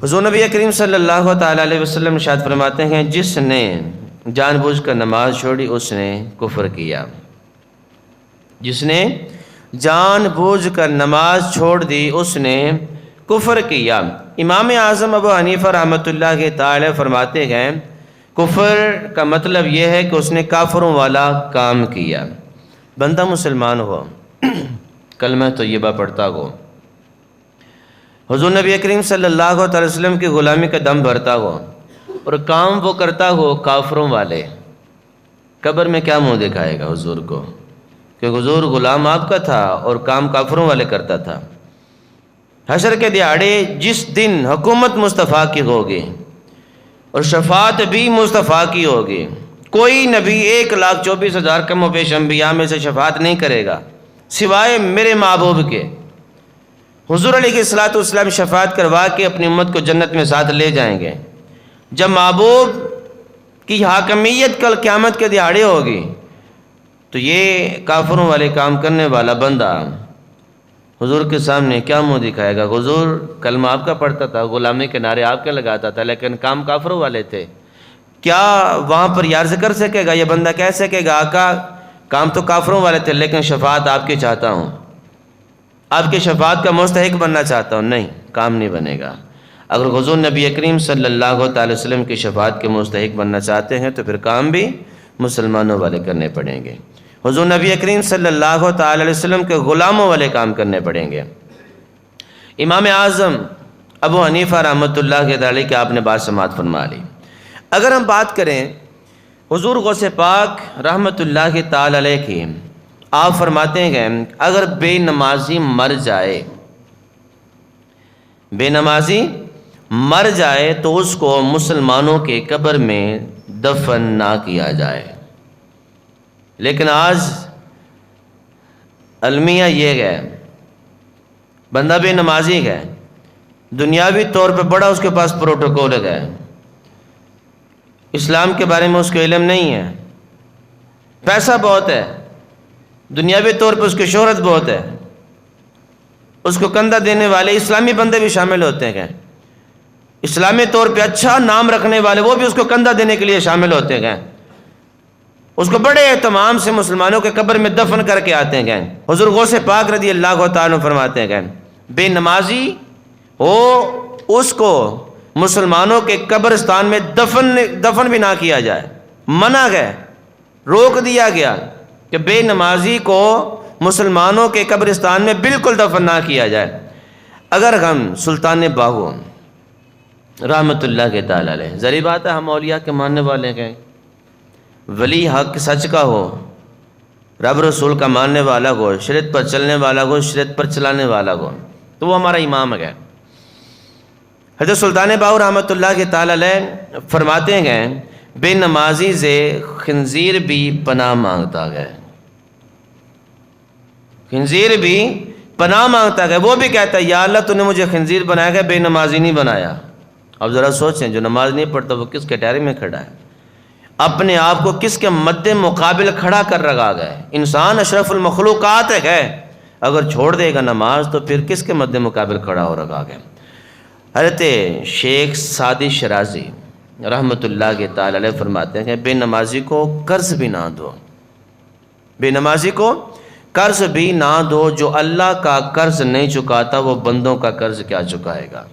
حضور نبی کریم صلی اللہ تعالیٰ علیہ وسلم ارشاد فرماتے ہیں جس نے جان بوجھ کر نماز چھوڑی اس نے کفر کیا۔ جس نے جان بوجھ کر نماز چھوڑ دی اس نے کفر کیا۔ امام اعظم ابو حنیفہ رحمۃ اللہ تعالی فرماتے ہیں کفر کا مطلب یہ ہے کہ اس نے کافروں والا کام کیا۔ بندہ مسلمان ہو، کلمہ طیبہ پڑھتا ہو، حضور نبی کریم صلی اللہ علیہ وسلم کی غلامی کا دم بھرتا ہو اور کام وہ کرتا ہو کافروں والے، قبر میں کیا منہ دکھائے گا حضور کو؟ کہ حضور غلام آپ کا تھا اور کام کافروں والے کرتا تھا۔ حشر کے دیہاڑے جس دن حکومت مصطفیٰ کی ہوگی اور شفاعت بھی مصطفیٰ کی ہوگی، کوئی نبی 1,24,000 کم و بیش انبیاء میں سے شفاعت نہیں کرے گا سوائے میرے محبوب کے۔ حضور علیہ الصلوۃ والسلام شفاعت کروا کے اپنی امت کو جنت میں ساتھ لے جائیں گے۔ جب محبوب کی حاکمیت کل قیامت کے دیہاڑے ہوگی تو یہ کافروں والے کام کرنے والا بندہ حضور کے سامنے کیا منہ دکھائے گا؟ حضور کلمہ آپ کا پڑھتا تھا، غلامی کے نعرے آپ کے لگاتا تھا، لیکن کام کافروں والے تھے۔ کیا وہاں پر یہ عرض کر سکے گا، یہ بندہ کہہ سکے گا آقا کام تو کافروں والے تھے لیکن شفاعت آپ کی چاہتا ہوں، آپ کی شفاعت کا مستحق بننا چاہتا ہوں؟ نہیں، کام نہیں بنے گا۔ اگر حضور نبی کریم صلی اللہ علیہ وسلم کی شفاعت کے مستحق بننا چاہتے ہیں تو پھر کام بھی مسلمانوں والے کرنے پڑیں گے، حضور نبی کریم صلی اللہ تعالی علیہ وسلم کے غلاموں والے کام کرنے پڑیں گے۔ امام اعظم ابو حنیفہ رحمۃ اللہ علیہ کی آپ نے بات سماعت فرما لی۔ اگر ہم بات کریں حضور غوث پاک رحمۃ اللہ تعالی علیہ کی، آپ فرماتے ہیں اگر بے نمازی مر جائے، بے نمازی مر جائے تو اس کو مسلمانوں کے قبر میں دفن نہ کیا جائے۔ لیکن آج المیہ یہ ہے، بندہ بے نمازی ہے، دنیاوی طور پہ بڑا اس کے پاس پروٹوکول ہے، اسلام کے بارے میں اس کو علم نہیں ہے، پیسہ بہت ہے، دنیاوی طور پہ اس کی شہرت بہت ہے، اس کو کندھا دینے والے اسلامی بندے بھی شامل ہوتے ہیں، اسلامی طور پہ اچھا نام رکھنے والے وہ بھی اس کو کندھا دینے کے لیے شامل ہوتے ہیں، اس کو بڑے اہتمام سے مسلمانوں کے قبر میں دفن کر کے آتے ہیں۔ حضور غوث پاک رضی اللہ تعالیٰ عنہ فرماتے ہیں بے نمازی ہو اس کو مسلمانوں کے قبرستان میں دفن بھی نہ کیا جائے، منع ہے، روک دیا گیا کہ بے نمازی کو مسلمانوں کے قبرستان میں بالکل دفن نہ کیا جائے۔ اگر ہم سلطان باہو رحمۃ اللہ تعالی علیہ، ظاہر بات ہے ہم اولیاء کے ماننے والے ہیں، ولی حق سچ کا ہو، رب رسول کا ماننے والا ہو، شریعت پر چلنے والا ہو، شریعت پر چلانے والا ہو، تو وہ ہمارا امام ہے۔ حضرت سلطان باہو رحمۃ اللہ تعالی علیہ فرماتے ہیں بے نمازی سے خنزیر بھی پناہ مانگتا ہے، خنزیر بھی پناہ مانگتا ہے، وہ بھی کہتا ہے یا اللہ تو نے مجھے خنزیر بنایا ہے، بے نمازی نہیں بنایا۔ اب ذرا سوچیں جو نماز نہیں پڑھتا وہ کس کیٹیگری میں کھڑا ہے، اپنے آپ کو کس کے مد مقابل کھڑا کر رکھا گیا ہے؟ انسان اشرف المخلوقات ہے، اگر چھوڑ دے گا نماز تو پھر کس کے مد مقابل کھڑا ہو رکھا گیا؟ حضرت شیخ سعدی شرازی رحمۃ اللہ تعالی علیہ فرماتے ہیں بے نمازی کو قرض بھی نہ دو، بے نمازی کو قرض بھی نہ دو، جو اللہ کا قرض نہیں چکاتا وہ بندوں کا قرض کیا چکائے گا۔